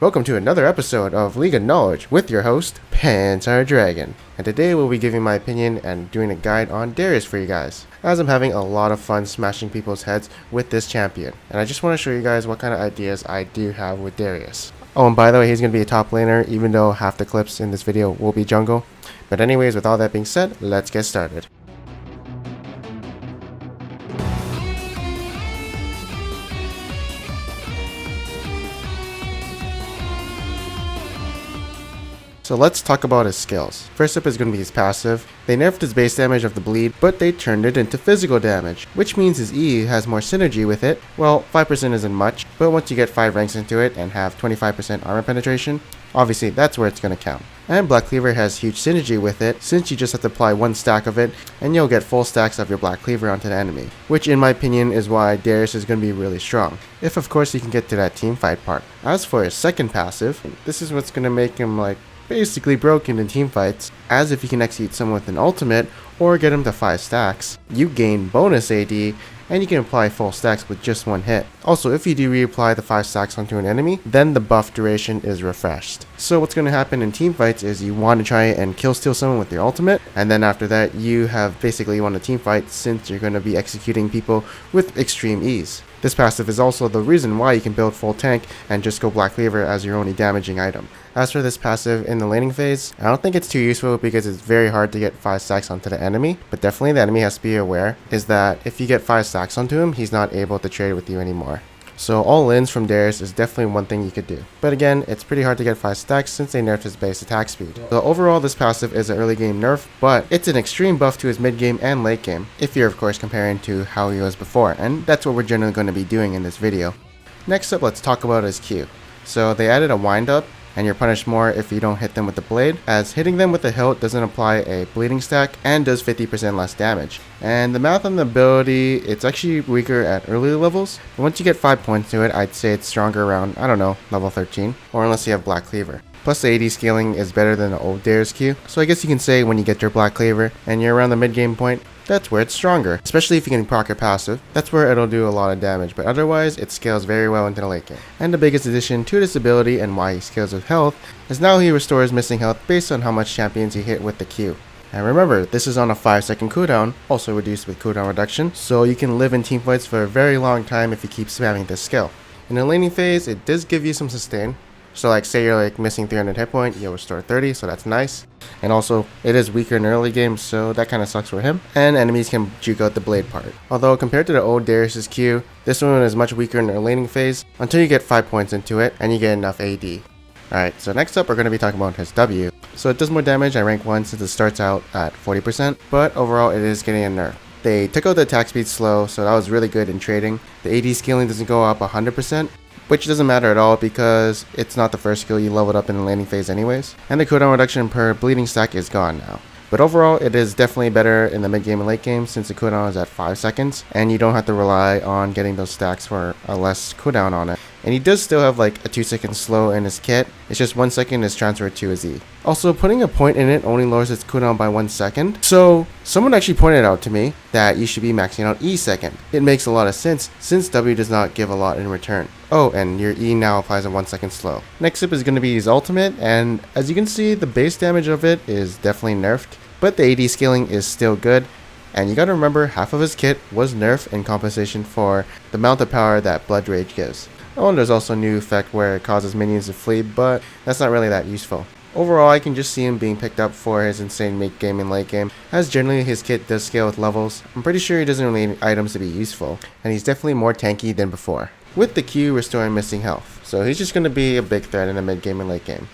Welcome to another episode of League of Knowledge with your host, Panzer Dragon. And today we'll be giving my opinion and doing a guide on Darius for you guys, as I'm having a lot of fun smashing people's heads with this champion. And I just want to show you guys what kind of ideas I do have with Darius. Oh, and by the way, he's going to be a top laner, even though half the clips in this video will be jungle. But anyways, with all that being said, let's get started. So let's talk about his skills. First up is going to be his passive. They nerfed his base damage of the bleed, but they turned it into physical damage, which means his E has more synergy with it. Well, 5% isn't much, but once you get 5 ranks into it and have 25% armor penetration, obviously that's where it's going to count. And Black Cleaver has huge synergy with it, since you just have to apply 1 stack of it, and you'll get full stacks of your Black Cleaver onto the enemy, which in my opinion is why Darius is going to be really strong, if of course you can get to that team fight part. As for his second passive, this is what's going to make him basically broken in team fights, as if you can execute someone with an ultimate or get him to 5 stacks, you gain bonus AD and you can apply full stacks with just 1 hit. Also, if you do reapply the 5 stacks onto an enemy, then the buff duration is refreshed. So what's going to happen in team fights is you want to try and kill steal someone with your ultimate, and then after that you have basically won a team fight, since you're going to be executing people with extreme ease. This passive is also the reason why you can build full tank and just go Black Cleaver as your only damaging item. As for this passive in the laning phase, I don't think it's too useful because it's very hard to get 5 stacks onto the enemy, but definitely the enemy has to be aware is that if you get 5 stacks onto him, he's not able to trade with you anymore. So all-ins from Darius is definitely one thing you could do. But again, it's pretty hard to get 5 stacks since they nerfed his base attack speed. So overall, this passive is an early game nerf, but it's an extreme buff to his mid game and late game, if you're of course comparing to how he was before, and that's what we're generally going to be doing in this video. Next up, let's talk about his Q. So they added a wind up, and you're punished more if you don't hit them with the blade, as hitting them with the hilt doesn't apply a bleeding stack and does 50% less damage. And the math on the ability, it's actually weaker at early levels, but once you get 5 points to it, I'd say it's stronger around, I don't know, level 13, or unless you have Black Cleaver. Plus the AD scaling is better than the old Darius Q, so I guess you can say when you get your Black Cleaver and you're around the mid game point, that's where it's stronger, especially if you can proc your passive. That's where it'll do a lot of damage, but otherwise it scales very well into the late game. And the biggest addition to this ability and why he scales with health is now he restores missing health based on how much champions he hit with the Q. And remember, this is on a 5-second cooldown, also reduced with cooldown reduction, so you can live in teamfights for a very long time if you keep spamming this skill. In the laning phase, it does give you some sustain. So say you're missing 300 hit point, you'll restore 30, so that's nice. And also, it is weaker in early game, so that kind of sucks for him. And enemies can juke out the blade part. Although compared to the old Darius's Q, this one is much weaker in the laning phase until you get 5 points into it and you get enough AD. Alright, so next up we're going to be talking about his W. So it does more damage at rank 1 since it starts out at 40%, but overall it is getting a nerf. They took out the attack speed slow, so that was really good in trading. The AD scaling doesn't go up 100%, which doesn't matter at all because it's not the first skill you leveled up in the laning phase anyways, and the cooldown reduction per bleeding stack is gone now. But overall, it is definitely better in the mid game and late game since the cooldown is at 5 seconds, and you don't have to rely on getting those stacks for a less cooldown on it. And he does still have a 2-second slow in his kit, it's just 1 second is transferred to his E. Also, putting a point in it only lowers its cooldown by 1 second, so someone actually pointed out to me that you should be maxing out E second. It makes a lot of sense since W does not give a lot in return. Oh, and your E now applies a 1 second slow. Next up is going to be his ultimate, and as you can see, the base damage of it is definitely nerfed, but the AD scaling is still good. And you gotta remember, half of his kit was nerfed in compensation for the amount of power that Blood Rage gives. Oh, and there's also a new effect where it causes minions to flee, but that's not really that useful. Overall, I can just see him being picked up for his insane mid game and late game, as generally his kit does scale with levels. I'm pretty sure he doesn't really need items to be useful, and he's definitely more tanky than before, with the Q restoring missing health. So he's just going to be a big threat in the mid game and late game.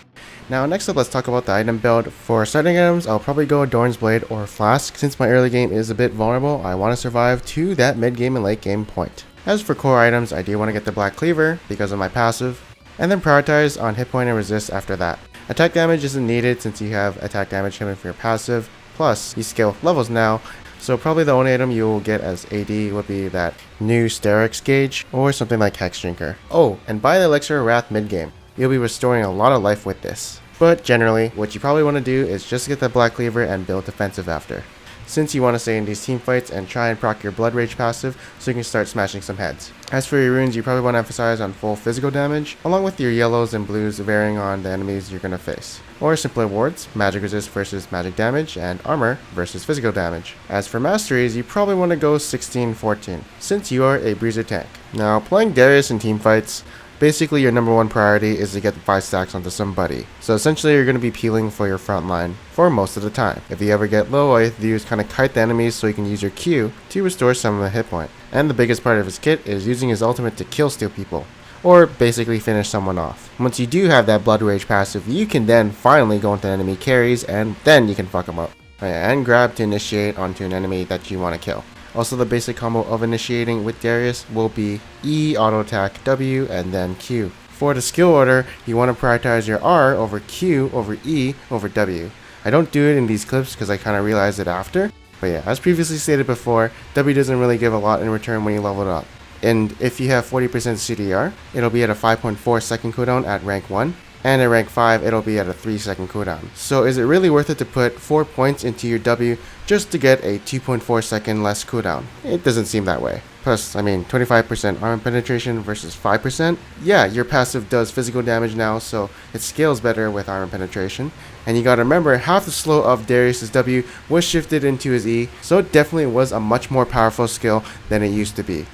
Now next up, let's talk about the item build. For starting items, I'll probably go Doran's Blade or Flask. Since my early game is a bit vulnerable, I want to survive to that mid game and late game point. As for core items, I do want to get the Black Cleaver because of my passive, and then prioritize on hit point and resist after that. Attack damage isn't needed since you have attack damage coming from your passive, plus you scale levels now, so probably the only item you will get as AD would be that new Sterix gauge or something like Hex Drinker. Oh, and buy the Elixir of Wrath mid game. You'll be restoring a lot of life with this. But generally, what you probably want to do is just get the Black Cleaver and build defensive after. since you want to stay in these team fights and try and proc your Blood Rage passive so you can start smashing some heads. As for your runes, you probably want to emphasize on full physical damage, along with your yellows and blues varying on the enemies you're going to face. Or simpler wards, magic resist versus magic damage, and armor versus physical damage. As for masteries, you probably want to go 16-14, since you are a bruiser tank. Now, playing Darius in team fights, basically your number one priority is to get the 5 stacks onto somebody. So essentially you're going to be peeling for your front line for most of the time. If you ever get low, all you have to do is kind of kite the enemies so you can use your Q to restore some of the hit point. And the biggest part of his kit is using his ultimate to kill steal people, or basically finish someone off. Once you do have that Blood Rage passive, you can then finally go into enemy carries and then you can fuck them up. And grab to initiate onto an enemy that you want to kill. Also, the basic combo of initiating with Darius will be E, auto attack, W, and then Q. For the skill order, you want to prioritize your R over Q over E over W. I don't do it in these clips because I kind of realized it after. But yeah, as previously stated before, W doesn't really give a lot in return when you level it up. And if you have 40% CDR, it'll be at a 5.4 second cooldown at rank 1. And at rank 5, it'll be at a 3 second cooldown. So is it really worth it to put 4 points into your W just to get a 2.4 second less cooldown? It doesn't seem that way. Plus, 25% armor penetration versus 5%. Yeah, your passive does physical damage now, so it scales better with armor penetration. And you gotta remember, half the slow of Darius' W was shifted into his E, so it definitely was a much more powerful skill than it used to be.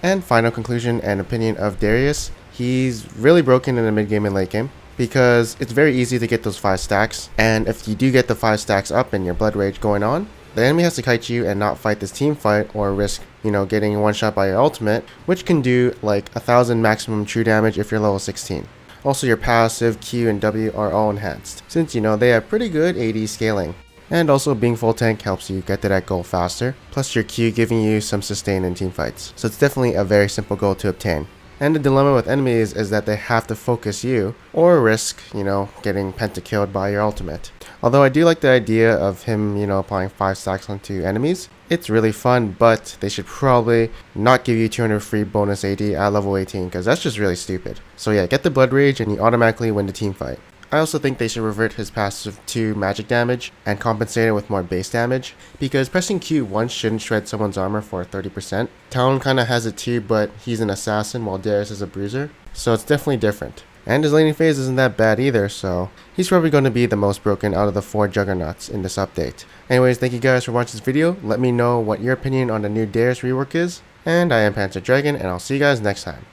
And final conclusion and opinion of Darius, he's really broken in the mid game and late game, because it's very easy to get those 5 stacks, and if you do get the 5 stacks up and your Blood Rage going on, the enemy has to kite you and not fight this team fight or risk, getting one shot by your ultimate, which can do like 1000 maximum true damage if you're level 16. Also, your passive, Q, and W are all enhanced, since they have pretty good AD scaling. And also, being full tank helps you get to that goal faster, plus your Q giving you some sustain in team fights. So it's definitely a very simple goal to obtain. And the dilemma with enemies is that they have to focus you, or risk, getting pentakilled by your ultimate. Although I do like the idea of him, applying 5 stacks onto enemies. It's really fun, but they should probably not give you 200 free bonus AD at level 18, because that's just really stupid. So yeah, get the Blood Rage and you automatically win the team fight. I also think they should revert his passive to magic damage and compensate it with more base damage, because pressing Q once shouldn't shred someone's armor for 30%. Talon kinda has it too, but he's an assassin while Darius is a bruiser, so it's definitely different. And his laning phase isn't that bad either, so he's probably going to be the most broken out of the 4 juggernauts in this update. Anyways, thank you guys for watching this video. Let me know what your opinion on the new Darius rework is, and I am Panther Dragon, and I'll see you guys next time.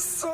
So